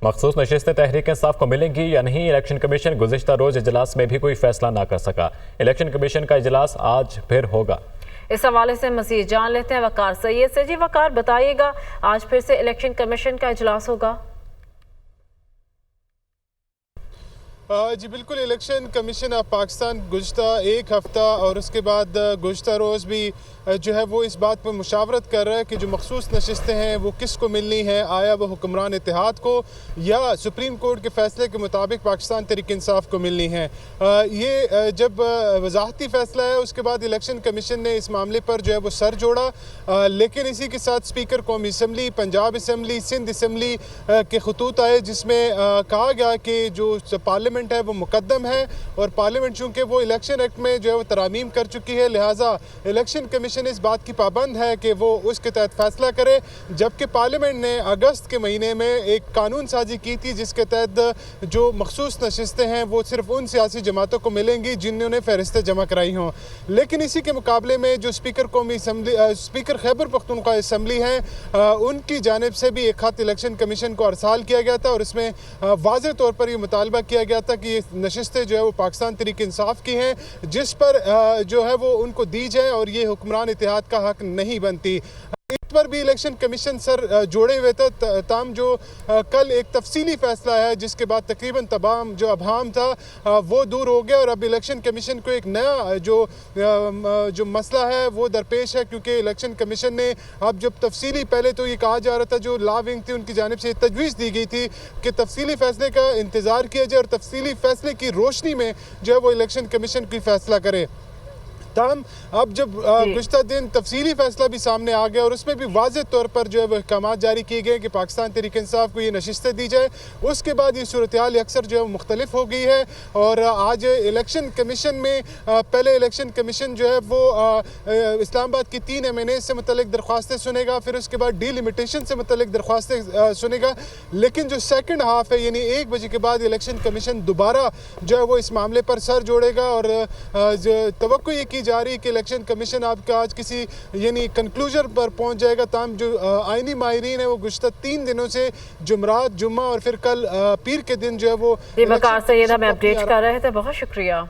मखसूस नशिस्तें तहरीक इंसाफ को मिलेंगी या नहीं, इलेक्शन कमीशन गुज़िश्ता रोज इजलास में भी कोई फैसला ना कर सका। इलेक्शन कमीशन का इजलास आज फिर होगा। इस हवाले से मज़ीद जान लेते हैं वकार सैयद से। जी वकार, बताइएगा, आज फिर से इलेक्शन कमीशन का इजलास होगा? जी बिल्कुल, इलेक्शन कमीशन ऑफ पाकिस्तान गुज़िश्ता एक हफ़्ता और उसके बाद गुज़िश्ता रोज़ भी जो है वो इस बात पर मुशावरत कर रहा है कि जो मखसूस नशिस्तें हैं वो किस को मिलनी है, आया वो हुक्मरान इत्तेहाद को या सुप्रीम कोर्ट के फ़ैसले के मुताबिक पाकिस्तान तहरीक इंसाफ को मिलनी है। ये जब वजाहती फ़ैसला है उसके बाद इलेक्शन कमीशन ने इस मामले पर जो है वो सर जोड़ा, लेकिन इसी के साथ स्पीकर कौमी assembly, Punjab assembly, Sindh assembly के खतूत आए जिसमें कहा गया कि जो पार्लियामेंट है वो मुकद्दम है और पार्लियामेंट चूँकि वो इलेक्शन एक्ट में जो है वो तरामीम कर चुकी है, लिहाजा इलेक्शन कमीशन इस बात की पाबंद है कि वो उसके तहत फैसला करे। जबकि पार्लियामेंट ने अगस्त के महीने में एक कानून साजी की थी जिसके तहत जो मखसूस नशिस्तें हैं वो सिर्फ उन सियासी जमातों को मिलेंगी जिन्होंने फहरिस्तें जमा कराई हों। लेकिन इसी के मुकाबले में जो स्पीकर कौमी assembly, speaker Khyber Pakhtunkhwa assembly हैं, उनकी जानिब से भी एक खत इलेक्शन कमीशन को अरसाल किया गया था और इसमें वाज़ेह तौर पर यह मुतालबा किया गया था कि ये नशिस्तें जो है वो पाकिस्तान तहरीक इंसाफ की हैं, जिस पर जो है वो उनको दी जाए और ये हुक्मरान इत्तेहाद का हक नहीं बनती। इस पर भी इलेक्शन कमीशन सर जोड़े हुए था। ताम जो कल एक तफसीली फैसला है जिसके बाद तकरीबन तमाम जो अभाम था वो दूर हो गया और अब इलेक्शन कमीशन को एक नया जो मसला है वो दरपेश है, क्योंकि इलेक्शन कमीशन ने अब जब तफसीली, पहले तो ये कहा जा रहा था, जो लॉ विंग थी उनकी जानिब से तजवीज़ दी गई थी कि तफसीली फैसले का इंतज़ार किया जाए और तफसीली फैसले की रोशनी में जो है वो इलेक्शन कमीशन कोई फैसला करे। ताम अब जब गुज़िश्ता दिन तफसीली फैसला भी सामने आ गया और उसमें भी वाज़ेह तौर पर जो है वह अहकाम जारी किए गए कि पाकिस्तान तहरीक इंसाफ को ये नशिस्तें दी जाए, उसके बाद ये सूरत हाल अक्सर जो है मुख्तलिफ हो गई है। और आज इलेक्शन कमीशन में पहले इलेक्शन कमीशन जो है वो इस्लामाबाद की 3 MNA से मुतल्लिक दरख्वास्तें सुनेगा, फिर उसके बाद डीलिमिटेशन से मुतल्लिक दरख्वास्तें सुनेगा। लेकिन जो सेकंड हाफ है यानी 1 बजे के बाद इलेक्शन कमीशन दोबारा जो है वो इस मामले पर सर जोड़ेगा और तवक्को ये जा रही है कि इलेक्शन कमीशन आपका आज किसी यानी कंक्लूजन पर पहुंच जाएगा। ताम जो आईनी माहिरीन है वो गुज़िश्ता 3 दिनों से जुमरात, जुम्मा और फिर कल पीर के दिन जो है वो वकार सैयद हमें अपडेट कर रहे थे। बहुत शुक्रिया।